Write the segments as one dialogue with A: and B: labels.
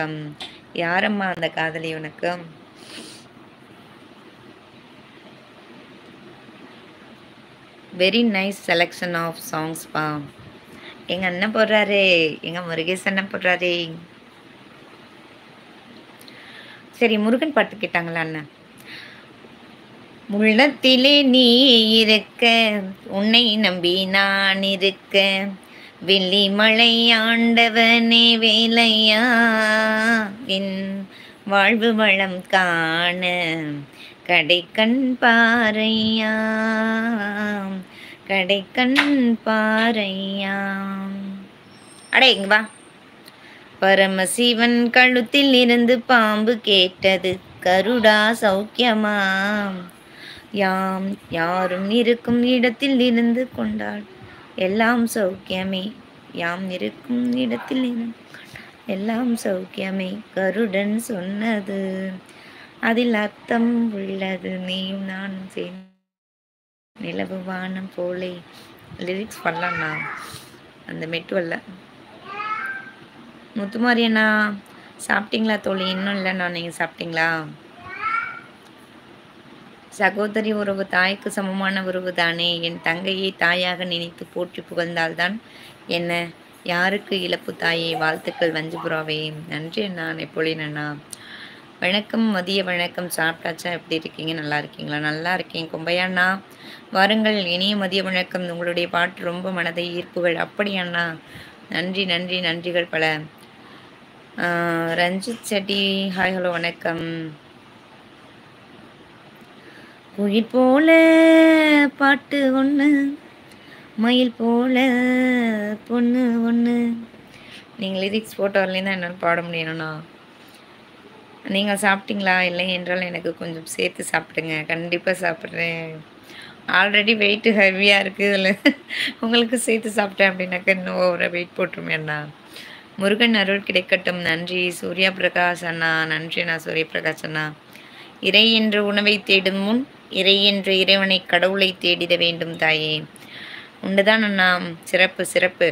A: வணக்கம். யாரம்மா அந்த காதலி உனக்கு? Very nice selection of songs பா. எங்க அண்ணன் போடுறாரு, எங்க முருகேஷ் அண்ணன் போடுறாரு. சரி, முருகன் பாட்டு கேட்டாங்களா அண்ணன்? உள்ளத்திலே நீ இருக்க, உன்னை நம்பி நான் இருக்க, வெள்ளிமலை ஆண்டவனே வேலையா, என் வாழ்வு வளம் காண கடைக்கண் பாரையா, கடைக்கண் பாரையா. அடே இங்க வா. பரமசிவன் கழுத்தில் இருந்து பாம்பு கேட்டது, கருடா சௌக்கியமா, யாம் யாரும் இருக்கும் இடத்தில் இருந்து கொண்டாள் எல்லாம் சௌக்கியமே, யாம் இருக்கும் இடத்தில் இருந்து எல்லாம் சௌக்கியமே, கருடன் சொன்னது அதில் அர்த்தம் உள்ளது, நீயும் நானும் சேர்ந்து நிலவு வானம் போலே. லிரிக்ஸ் பண்ணலாம்ண்ணா, அந்த மெட்டு வரல. முத்துமாரி அண்ணா சாப்பிட்டீங்களா தோழி? இன்னும் இல்லைண்ணா, நீங்கள் சாப்பிட்டீங்களா? சகோதரி உறவு தாய்க்கு சமமான உறவு தானே. என் தங்கையை தாயாக நினைத்து போற்றி புகழ்ந்தால்தான் என்ன, யாருக்கு இழப்பு தாயே. வாழ்த்துக்கள் வஞ்சிபுராவே. நன்றி அண்ணா. நெப்போலியன் அண்ணா வணக்கம், மதிய வணக்கம். சாப்பிட்டாச்சா? எப்படி இருக்கீங்க? நல்லா இருக்கீங்களா? நல்லா இருக்கேன். கொம்பையாண்ணா வாருங்கள், இனிய மதிய வணக்கம். உங்களுடைய பாட்டு ரொம்ப மனதை ஈர்ப்புகள். அப்படி அண்ணா, நன்றி நன்றி, நன்றிகள் பல. ரஞ்சித் செட்டி ஹாய் ஹலோ வணக்கம். குயில் போல பாட்டு ஒன்று, மயில் போல பொண்ணு ஒன்று. நீங்கள் லிரிக்ஸ் போட்டு வரலேன்னா என்னால் பாட முடியணும்ண்ணா. நீங்கள் சாப்பிட்டீங்களா? இல்லை என்றால் எனக்கு கொஞ்சம் சேர்த்து சாப்பிடுங்க. கண்டிப்பாக சாப்பிட்றேன். ஆல்ரெடி வெயிட்டு ஹெவியாக இருக்குது, இதில் உங்களுக்கு சேர்த்து சாப்பிட்டேன் அப்படின்னாக்கா இன்னும் ஒரு வெயிட் போட்டுருமே அண்ணா. முருகன் அருள் கிடைக்கட்டும். நன்றி சூர்யா பிரகாஷ் அண்ணா. நன்றி அண்ணா சூர்யா பிரகாஷ் அண்ணா. இறை என்ற உணவை தேடும் முன் இறை என்ற இறைவனை கடவுளை தேடிட வேண்டும் தாயே. உண்டுதான் அண்ணா. சிறப்பு சிறப்பு.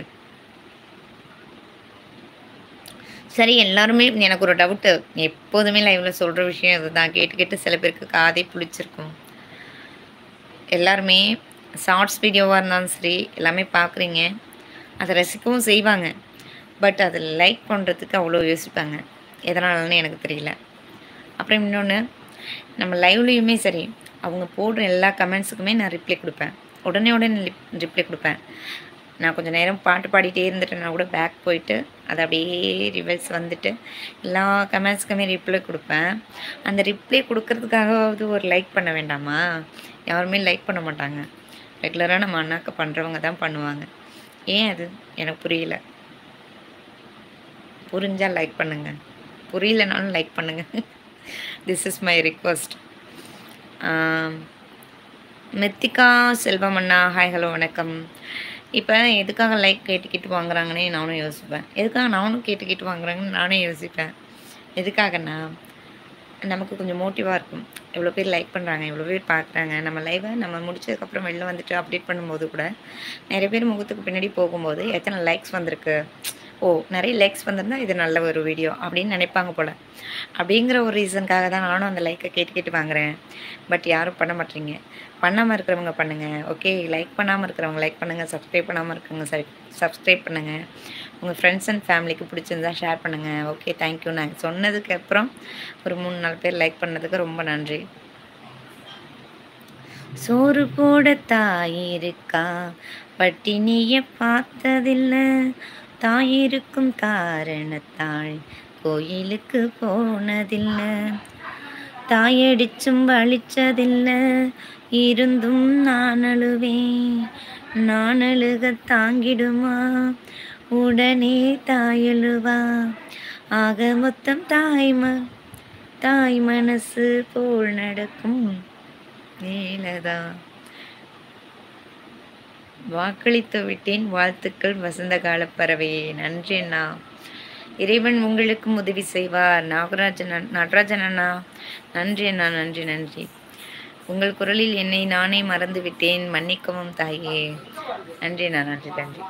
A: சரி, எல்லாருமே எனக்கு ஒரு டவுட்டு, எப்போதுமே லைவில் சொல்கிற விஷயம் இதுதான். கேட்டு கேட்டு சில பேருக்கு காதே பிடிச்சிருக்கும். எல்லாருமே ஷார்ட்ஸ் வீடியோவாக இருந்தாலும் சரி எல்லாமே பார்க்குறீங்க, அதை ரசிக்கவும் செய்வாங்க. பட் அதை லைக் பண்ணுறதுக்கு அவ்வளோ யோசிப்பாங்க. எதனாலன்னு எனக்கு தெரியல. அப்புறம் இன்னொன்று, நம்ம லைவ்லேயுமே சரி அவங்க போடுற எல்லா கமெண்ட்ஸுக்குமே நான் ரிப்ளை கொடுப்பேன். உடனே ரிப்ளை கொடுப்பேன். நான் கொஞ்சம் நேரம் பாட்டு பாடிட்டே இருந்துட்டேன்னா கூட பேக் போயிட்டு அதை அப்படியே ரிவர்ஸ் வந்துட்டு எல்லா கமெண்ட்ஸுக்குமே ரிப்ளை கொடுப்பேன். அந்த ரிப்ளை கொடுக்கறதுக்காகவாவது ஒரு லைக் பண்ண வேண்டாமா? யாருமே லைக் பண்ண மாட்டாங்க. ரெகுலராக நம்ம அண்ணாக்கு பண்ணுறவங்க தான் பண்ணுவாங்க. ஏன் அது எனக்கு புரியல. புரிஞ்சால் லைக் பண்ணுங்கள், புரியலனாலும் லைக் பண்ணுங்கள். This is my request. Methika Selvam அண்ணா ஹாய் ஹலோ வணக்கம். இப்போ எதுக்காக லைக் கேட்டு வாங்குறாங்கன்னே நானும் யோசிப்பேன். எதுக்காக நானும் கேட்டு வாங்குறாங்கன்னு நானே யோசிப்பேன். எதுக்காகண்ணா, நமக்கு கொஞ்சம் மோட்டிவாக இருக்கும். எவ்வளோ பேர் லைக் பண்ணுறாங்க, எவ்வளோ பேர் பார்க்குறாங்க. நம்ம லைவை நம்ம முடிச்சதுக்கப்புறம் வெளில வந்துட்டு அப்டேட் பண்ணும்போது கூட நிறைய பேர் முகத்துக்கு பின்னாடி போகும்போது எத்தனை லைக்ஸ் வந்திருக்கு, ஓ நிறைய லைக்ஸ் வந்திருந்தால் இது நல்ல ஒரு வீடியோ அப்படின்னு நினைப்பாங்க போல். அப்படிங்கிற ஒரு ரீசனுக்காக தான் நானும் அந்த லைக்கை கேட்டு வாங்குகிறேன். பட் யாரும் பண்ண மாட்டேறீங்க. பண்ணாமல் இருக்கிறவங்க பண்ணுங்கள், ஓகே. லைக் பண்ணாமல் இருக்கிறவங்க லைக் பண்ணுங்கள். சப்ஸ்கிரைப் பண்ணாமல் இருக்கிறவங்க சப்ஸ்கிரைப் பண்ணுங்கள். உங்கள் ஃப்ரெண்ட்ஸ் அண்ட் ஃபேமிலிக்கு பிடிச்சிருந்தா ஷேர் பண்ணுங்கள். Okay, thank you. நான் சொன்னதுக்கப்புறம் ஒரு 3-4 பேர் லைக் பண்ணதுக்கு ரொம்ப நன்றி. சோறு போட தாயிருக்கா, பட்டினியை பார்த்ததில்லை, தாயிருக்கும் காரணத்தால் கோயிலுக்கு போனதில்லை, தாயடிச்சும் வலிச்சதில்லை, இருந்தும் நான் அழுவேன், நான் அழுக தாங்கிடுமா, உடனே தாயழுவா, ஆக மொத்தம் தாய் மனசு போல் நடக்கும் மேலதா. வாக்களித்து விட்டேன். வாழ்த்துக்கள் வசந்த கால பறவையே. நன்றி அண்ணா. இறைவன் உங்களுக்கும் உதவி செய்வார். நடராஜன் அண்ணா நன்றி அண்ணா. நன்றி நன்றி. உங்கள் குரலில் என்னை நானே மறந்து விட்டேன், மன்னிக்கவும் தாயே. நன்றி அண்ணா. நன்றி நன்றி.